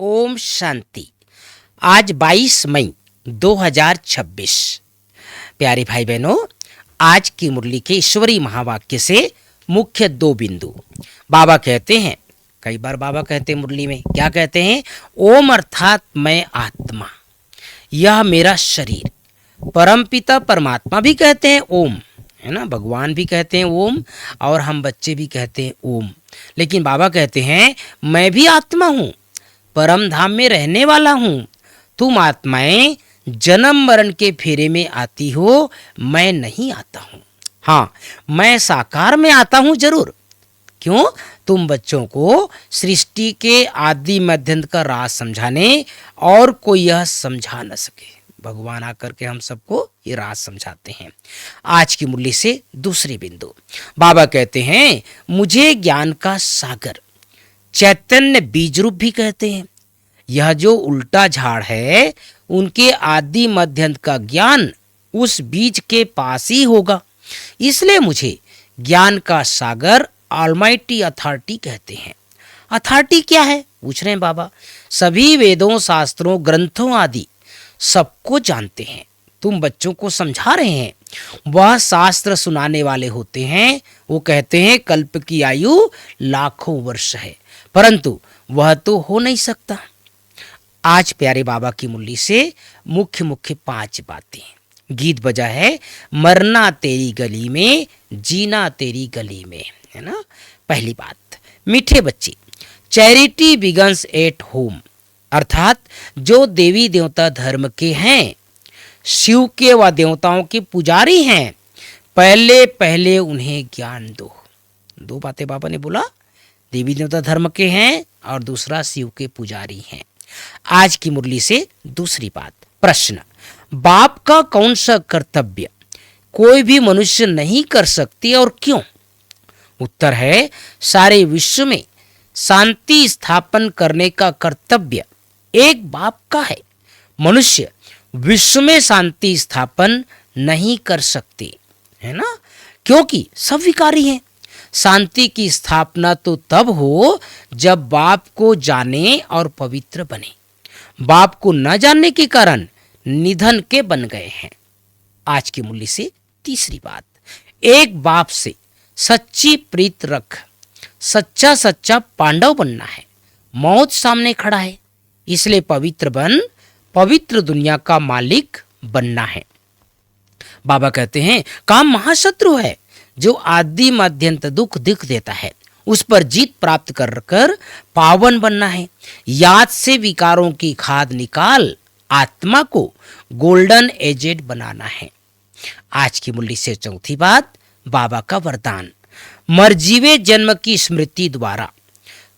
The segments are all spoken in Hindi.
ओम शांति। आज 22 मई 2026। प्यारे भाई बहनों, आज की मुरली के ईश्वरी महावाक्य से मुख्य दो बिंदु। बाबा कहते हैं, कई बार बाबा कहते हैं मुरली में, क्या कहते हैं? ओम अर्थात मैं आत्मा, यह मेरा शरीर। परमपिता परमात्मा भी कहते हैं ओम, है ना, भगवान भी कहते हैं ओम और हम बच्चे भी कहते हैं ओम। लेकिन बाबा कहते हैं मैं भी आत्मा हूँ, परम धाम में रहने वाला हूँ। तुम आत्माएं जन्म मरण के फेरे में आती हो, मैं नहीं आता हूँ। हाँ, मैं साकार में आता हूँ जरूर। क्यों? तुम बच्चों को सृष्टि के आदि मध्यंत का राज समझाने और कोई यह समझा न सके। भगवान आकर के हम सबको ये राज समझाते हैं। आज की मुरली से दूसरी बिंदु, बाबा कहते हैं मुझे ज्ञान का सागर, चैतन्य बीज रूप भी कहते हैं। यह जो उल्टा झाड़ है, उनके आदि मध्यंत का ज्ञान उस बीज के पास ही होगा। इसलिए मुझे ज्ञान का सागर, ऑलमाइटी अथॉरिटी कहते हैं। अथॉरिटी क्या है पूछ रहे हैं बाबा? सभी वेदों, शास्त्रों, ग्रंथों आदि सबको जानते हैं। तुम बच्चों को समझा रहे हैं, वह शास्त्र सुनाने वाले होते हैं। वो कहते हैं कल्प की आयु लाखों वर्ष है, परंतु वह तो हो नहीं सकता। आज प्यारे बाबा की मुरली से मुख्य 5 बातें। गीत बजा है मरना तेरी गली में, जीना तेरी गली में, है ना। पहली बात, मीठे बच्चे, चैरिटी बिगन्स एट होम, अर्थात जो देवी देवता धर्म के हैं, शिव के व देवताओं के पुजारी हैं, पहले पहले उन्हें ज्ञान दो। दो बातें बाबा ने बोला, देवी देवता धर्म के हैं और दूसरा शिव के पुजारी हैं। आज की मुरली से दूसरी बात, प्रश्न, बाप का कौन सा कर्तव्य कोई भी मनुष्य नहीं कर सकती और क्यों? उत्तर है, सारे विश्व में शांति स्थापन करने का कर्तव्य एक बाप का है। मनुष्य विश्व में शांति स्थापन नहीं कर सकते, है ना, क्योंकि सब विकारी हैं। शांति की स्थापना तो तब हो जब बाप को जाने और पवित्र बने। बाप को न जानने के कारण निधन के बन गए हैं। आज की मुरली से तीसरी बात, एक बाप से सच्ची प्रीत रख, सच्चा पांडव बनना है। मौत सामने खड़ा है, इसलिए पवित्र बन, पवित्र दुनिया का मालिक बनना है। बाबा कहते हैं काम महाशत्रु है जो आदि मध्यंत दुख देता है, उस पर जीत प्राप्त कर कर पावन बनना है। याद से विकारों की खाद निकाल, आत्मा को गोल्डन एजेड बनाना है। आज की मुरली से चौथी बात, बाबा का वरदान, मरजीवे जन्म की स्मृति द्वारा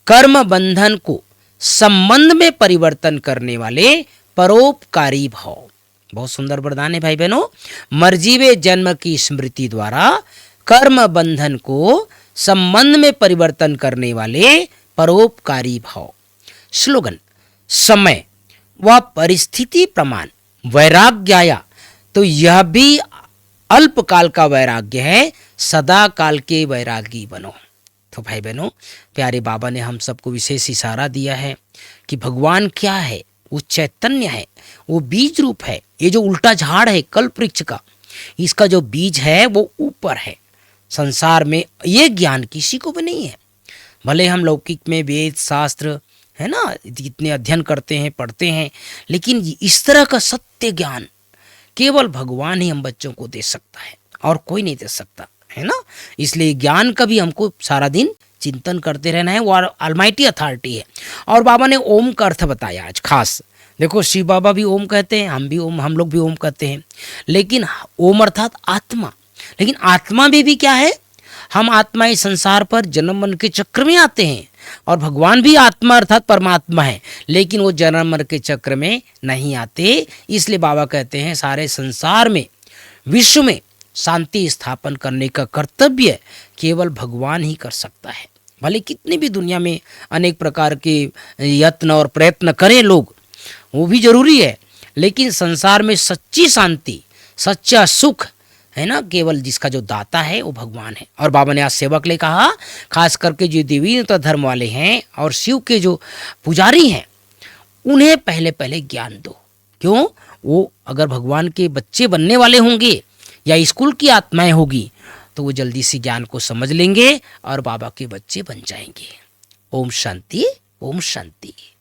कर्म बंधन को संबंध में परिवर्तन करने वाले परोपकारी भाव। बहुत सुंदर वरदान है भाई बहनों। मरजीवे जन्म की स्मृति द्वारा कर्म बंधन को संबंध में परिवर्तन करने वाले परोपकारी भाव। स्लोगन, समय व परिस्थिति प्रमाण वैराग्य आया तो यह भी अल्पकाल का वैराग्य है, सदा काल के वैरागी बनो। तो भाई बहनों, प्यारे बाबा ने हम सबको विशेष इशारा दिया है कि भगवान क्या है? वो चैतन्य है, वो बीज रूप है। ये जो उल्टा झाड़ है कल्प वृक्ष का, इसका जो बीज है वो ऊपर है। संसार में ये ज्ञान किसी को भी नहीं है। भले हम लौकिक में वेद शास्त्र, है ना, इतने अध्ययन करते हैं, पढ़ते हैं, लेकिन इस तरह का सत्य ज्ञान केवल भगवान ही हम बच्चों को दे सकता है और कोई नहीं दे सकता, है ना। इसलिए ज्ञान का भी हमको सारा दिन चिंतन करते रहना है। वो ऑलमाइटी अथॉरिटी है। और बाबा ने ओम का अर्थ बताया आज खास। देखो, शिव बाबा भी ओम कहते हैं, हम भी ओम, हम लोग भी ओम कहते हैं, लेकिन ओम अर्थात आत्मा। लेकिन आत्मा में भी क्या है? हम आत्मा इस संसार पर जन्म मरण के चक्र में आते हैं, और भगवान भी आत्मा अर्थात परमात्मा है, लेकिन वो जन्म मरण के चक्र में नहीं आते। इसलिए बाबा कहते हैं सारे संसार में, विश्व में शांति स्थापन करने का कर्तव्य केवल भगवान ही कर सकता है। भले कितनी भी दुनिया में अनेक प्रकार के यत्न और प्रयत्न करें लोग, वो भी जरूरी है, लेकिन संसार में सच्ची शांति, सच्चा सुख, है ना, केवल जिसका जो दाता है वो भगवान है। और बाबा ने आज सेवक ले कहा, खास करके जो देवी देवता धर्म वाले हैं और शिव के जो पुजारी हैं, उन्हें पहले पहले ज्ञान दो। क्यों? वो अगर भगवान के बच्चे बनने वाले होंगे या स्कूल की आत्माएं होगी तो वो जल्दी से ज्ञान को समझ लेंगे और बाबा के बच्चे बन जाएंगे। ओम शांति, ओम शांति।